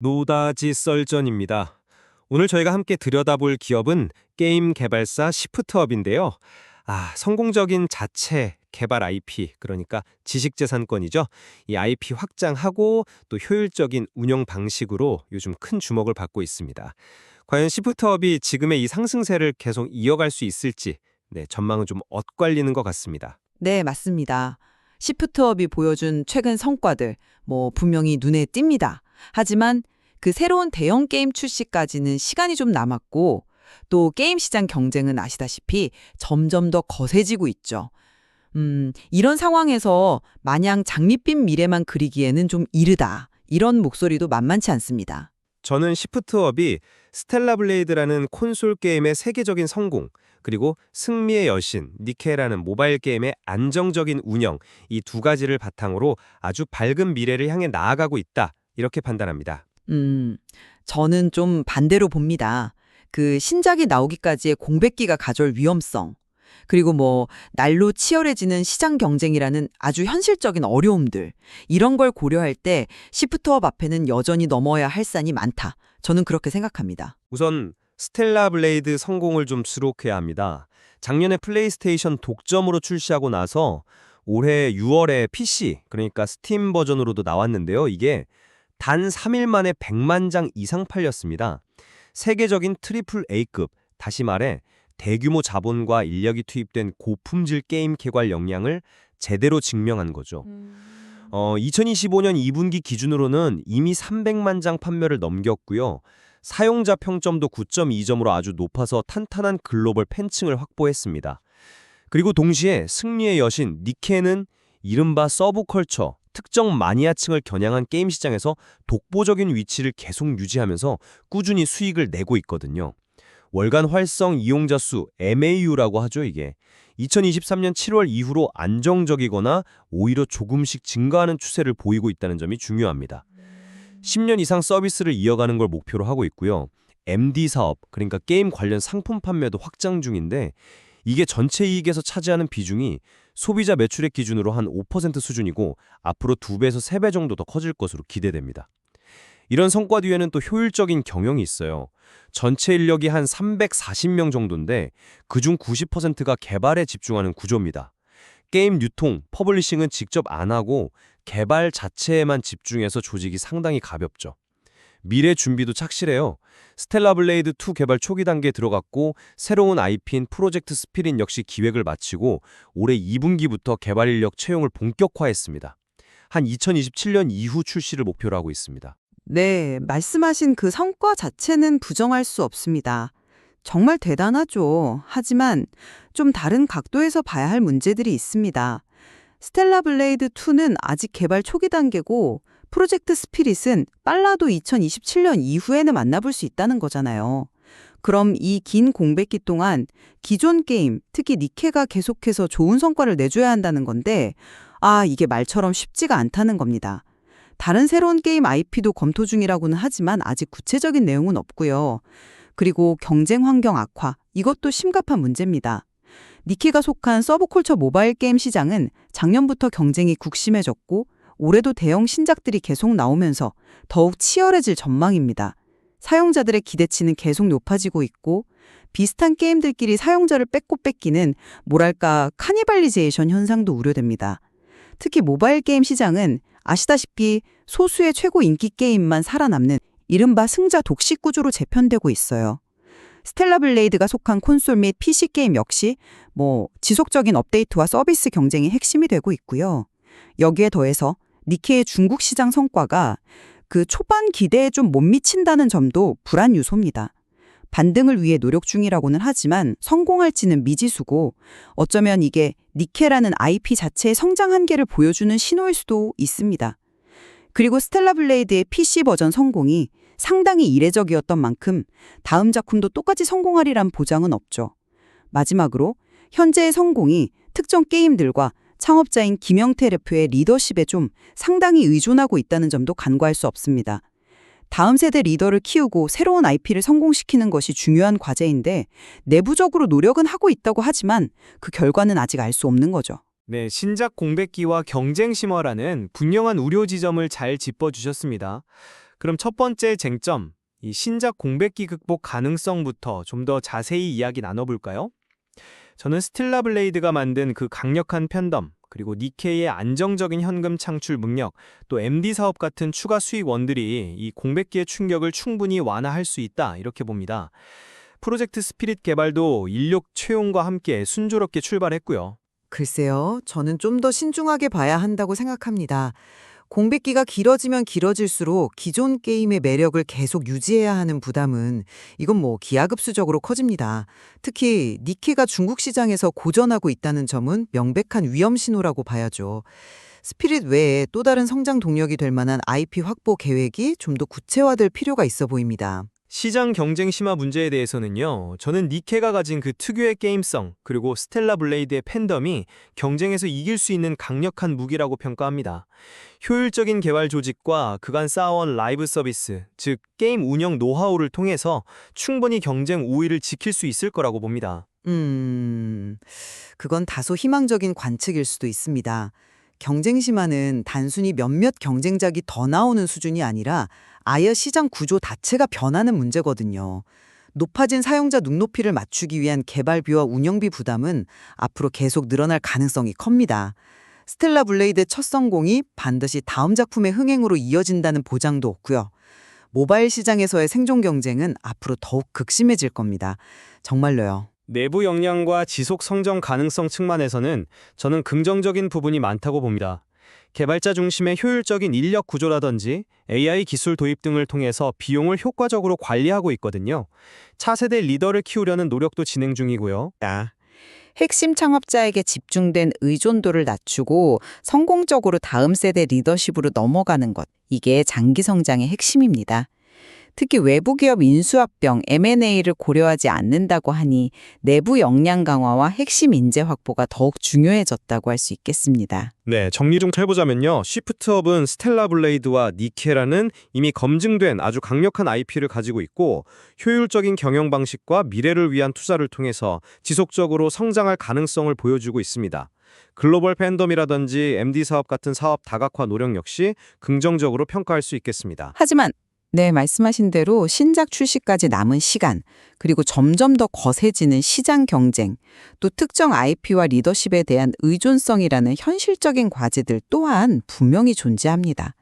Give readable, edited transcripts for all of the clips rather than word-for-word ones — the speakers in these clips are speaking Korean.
노다지 썰전입니다. 오늘 저희가 함께 들여다볼 기업은 게임 개발사 시프트업인데요. 성공적인 자체 개발 IP, 그러니까 지식재산권이죠. 이 IP 확장하고 또 효율적인 운영 방식으로 요즘 큰 주목을 받고 있습니다. 과연 시프트업이 지금의 이 상승세를 계속 이어갈 수 있을지, 전망은 좀 엇갈리는 것 같습니다. 네, 맞습니다. 시프트업이 보여준 최근 성과들, 분명히 눈에 띕니다. 하지만 그 새로운 대형 게임 출시까지는 시간이 좀 남았고, 또 게임 시장 경쟁은 아시다시피 점점 더 거세지고 있죠. 이런 상황에서 마냥 장밋빛 미래만 그리기에는 좀 이르다. 이런 목소리도 만만치 않습니다. 저는 시프트업이 스텔라 블레이드라는 콘솔 게임의 세계적인 성공, 그리고 승리의 여신, 니케라는 모바일 게임의 안정적인 운영, 이 두 가지를 바탕으로 아주 밝은 미래를 향해 나아가고 있다, 이렇게 판단합니다. 음, 저는 좀 반대로 봅니다. 그 신작이 나오기까지의 공백기가 가져올 위험성, 그리고 날로 치열해지는 시장 경쟁이라는 아주 현실적인 어려움들, 이런 걸 고려할 때 시프트업 앞에는 여전히 넘어야 할 산이 많다. 저는 그렇게 생각합니다. 우선 스텔라 블레이드 성공을 좀 수록해야 합니다. 작년에 플레이스테이션 독점으로 출시하고 나서 올해 6월에 PC, 그러니까 스팀 버전으로도 나왔는데요. 이게 단 3일 만에 100만 장 이상 팔렸습니다. 세계적인 트리플 A급, 다시 말해 대규모 자본과 인력이 투입된 고품질 게임 개발 역량을 제대로 증명한 거죠. 2025년 2분기 기준으로는 이미 300만 장 판매를 넘겼고요. 사용자 평점도 9.2점으로 아주 높아서 탄탄한 글로벌 팬층을 확보했습니다. 그리고 동시에 승리의 여신 니케는 이른바 서브컬처, 특정 마니아층을 겨냥한 게임 시장에서 독보적인 위치를 계속 유지하면서 꾸준히 수익을 내고 있거든요. 월간 활성 이용자 수 MAU라고 하죠, 이게. 2023년 7월 이후로 안정적이거나 오히려 조금씩 증가하는 추세를 보이고 있다는 점이 중요합니다. 10년 이상 서비스를 이어가는 걸 목표로 하고 있고요. MD 사업, 그러니까 게임 관련 상품 판매도 확장 중인데 이게 전체 이익에서 차지하는 비중이 소비자 매출액 기준으로 한 5% 수준이고 앞으로 2배에서 3배 정도 더 커질 것으로 기대됩니다. 이런 성과 뒤에는 또 효율적인 경영이 있어요. 전체 인력이 한 340명 정도인데 그중 90%가 개발에 집중하는 구조입니다. 게임 유통, 퍼블리싱은 직접 안 하고 개발 자체에만 집중해서 조직이 상당히 가볍죠. 미래 준비도 착실해요. 스텔라 블레이드 2 개발 초기 단계에 들어갔고 새로운 IP인 프로젝트 스피릿 역시 기획을 마치고 올해 2분기부터 개발 인력 채용을 본격화했습니다. 한 2027년 이후 출시를 목표로 하고 있습니다. 네, 말씀하신 그 성과 자체는 부정할 수 없습니다. 정말 대단하죠. 하지만 좀 다른 각도에서 봐야 할 문제들이 있습니다. 스텔라 블레이드 2는 아직 개발 초기 단계고 프로젝트 스피릿은 빨라도 2027년 이후에는 만나볼 수 있다는 거잖아요. 그럼 이 긴 공백기 동안 기존 게임, 특히 니케가 계속해서 좋은 성과를 내줘야 한다는 건데 이게 말처럼 쉽지가 않다는 겁니다. 다른 새로운 게임 IP도 검토 중이라고는 하지만 아직 구체적인 내용은 없고요. 그리고 경쟁 환경 악화, 이것도 심각한 문제입니다. 니케가 속한 서브컬처 모바일 게임 시장은 작년부터 경쟁이 국심해졌고 올해도 대형 신작들이 계속 나오면서 더욱 치열해질 전망입니다. 사용자들의 기대치는 계속 높아지고 있고 비슷한 게임들끼리 사용자를 뺏고 뺏기는 카니발리제이션 현상도 우려됩니다. 특히 모바일 게임 시장은 아시다시피 소수의 최고 인기 게임만 살아남는 이른바 승자 독식 구조로 재편되고 있어요. 스텔라 블레이드가 속한 콘솔 및 PC 게임 역시 지속적인 업데이트와 서비스 경쟁이 핵심이 되고 있고요. 여기에 더해서 니케의 중국 시장 성과가 그 초반 기대에 좀 못 미친다는 점도 불안 요소입니다. 반등을 위해 노력 중이라고는 하지만 성공할지는 미지수고 어쩌면 이게 니케라는 IP 자체의 성장 한계를 보여주는 신호일 수도 있습니다. 그리고 스텔라 블레이드의 PC 버전 성공이 상당히 이례적이었던 만큼 다음 작품도 똑같이 성공하리란 보장은 없죠. 마지막으로 현재의 성공이 특정 게임들과 창업자인 김영태 대표의 리더십에 좀 상당히 의존하고 있다는 점도 간과할 수 없습니다. 다음 세대 리더를 키우고 새로운 IP를 성공시키는 것이 중요한 과제인데 내부적으로 노력은 하고 있다고 하지만 그 결과는 아직 알 수 없는 거죠. 네, 신작 공백기와 경쟁 심화라는 분명한 우려 지점을 잘 짚어주셨습니다. 그럼 첫 번째 쟁점, 이 신작 공백기 극복 가능성부터 좀 더 자세히 이야기 나눠볼까요? 저는 스텔라 블레이드가 만든 그 강력한 팬덤, 그리고 니케이의 안정적인 현금 창출 능력, 또 MD 사업 같은 추가 수익원들이 이 공백기의 충격을 충분히 완화할 수 있다, 이렇게 봅니다. 프로젝트 스피릿 개발도 인력 채용과 함께 순조롭게 출발했고요. 글쎄요, 저는 좀 더 신중하게 봐야 한다고 생각합니다. 공백기가 길어지면 길어질수록 기존 게임의 매력을 계속 유지해야 하는 부담은 이건 뭐 기하급수적으로 커집니다. 특히 니케가 중국 시장에서 고전하고 있다는 점은 명백한 위험 신호라고 봐야죠. 스피릿 외에 또 다른 성장 동력이 될 만한 IP 확보 계획이 좀 더 구체화될 필요가 있어 보입니다. 시장 경쟁 심화 문제에 대해서는요, 저는 니케가 가진 그 특유의 게임성, 그리고 스텔라 블레이드의 팬덤이 경쟁에서 이길 수 있는 강력한 무기라고 평가합니다. 효율적인 개발 조직과 그간 쌓아온 라이브 서비스, 즉 게임 운영 노하우를 통해서 충분히 경쟁 우위를 지킬 수 있을 거라고 봅니다. 그건 다소 희망적인 관측일 수도 있습니다. 경쟁 심화는 단순히 몇몇 경쟁작이 더 나오는 수준이 아니라 아예 시장 구조 자체가 변하는 문제거든요. 높아진 사용자 눈높이를 맞추기 위한 개발비와 운영비 부담은 앞으로 계속 늘어날 가능성이 큽니다. 스텔라 블레이드의 첫 성공이 반드시 다음 작품의 흥행으로 이어진다는 보장도 없고요. 모바일 시장에서의 생존 경쟁은 앞으로 더욱 극심해질 겁니다. 정말로요. 내부 역량과 지속 성장 가능성 측면에서는 저는 긍정적인 부분이 많다고 봅니다. 개발자 중심의 효율적인 인력 구조라든지 AI 기술 도입 등을 통해서 비용을 효과적으로 관리하고 있거든요. 차세대 리더를 키우려는 노력도 진행 중이고요. 핵심 창업자에게 집중된 의존도를 낮추고 성공적으로 다음 세대 리더십으로 넘어가는 것, 이게 장기 성장의 핵심입니다. 특히 외부 기업 인수합병, M&A를 고려하지 않는다고 하니 내부 역량 강화와 핵심 인재 확보가 더욱 중요해졌다고 할 수 있겠습니다. 네, 정리 좀 해보자면요. 시프트업은 스텔라 블레이드와 니케라는 이미 검증된 아주 강력한 IP를 가지고 있고 효율적인 경영 방식과 미래를 위한 투자를 통해서 지속적으로 성장할 가능성을 보여주고 있습니다. 글로벌 팬덤이라든지 MD 사업 같은 사업 다각화 노력 역시 긍정적으로 평가할 수 있겠습니다. 하지만 네, 말씀하신 대로 신작 출시까지 남은 시간, 그리고 점점 더 거세지는 시장 경쟁, 또 특정 IP와 리더십에 대한 의존성이라는 현실적인 과제들 또한 분명히 존재합니다.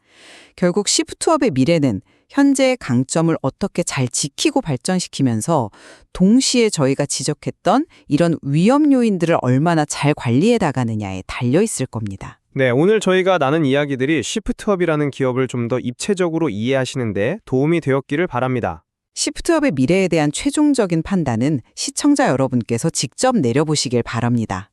결국 시프트업의 미래는 현재의 강점을 어떻게 잘 지키고 발전시키면서 동시에 저희가 지적했던 이런 위험 요인들을 얼마나 잘 관리해 나가느냐에 달려 있을 겁니다. 네, 오늘 저희가 나눈 이야기들이 시프트업이라는 기업을 좀 더 입체적으로 이해하시는데 도움이 되었기를 바랍니다. 시프트업의 미래에 대한 최종적인 판단은 시청자 여러분께서 직접 내려보시길 바랍니다.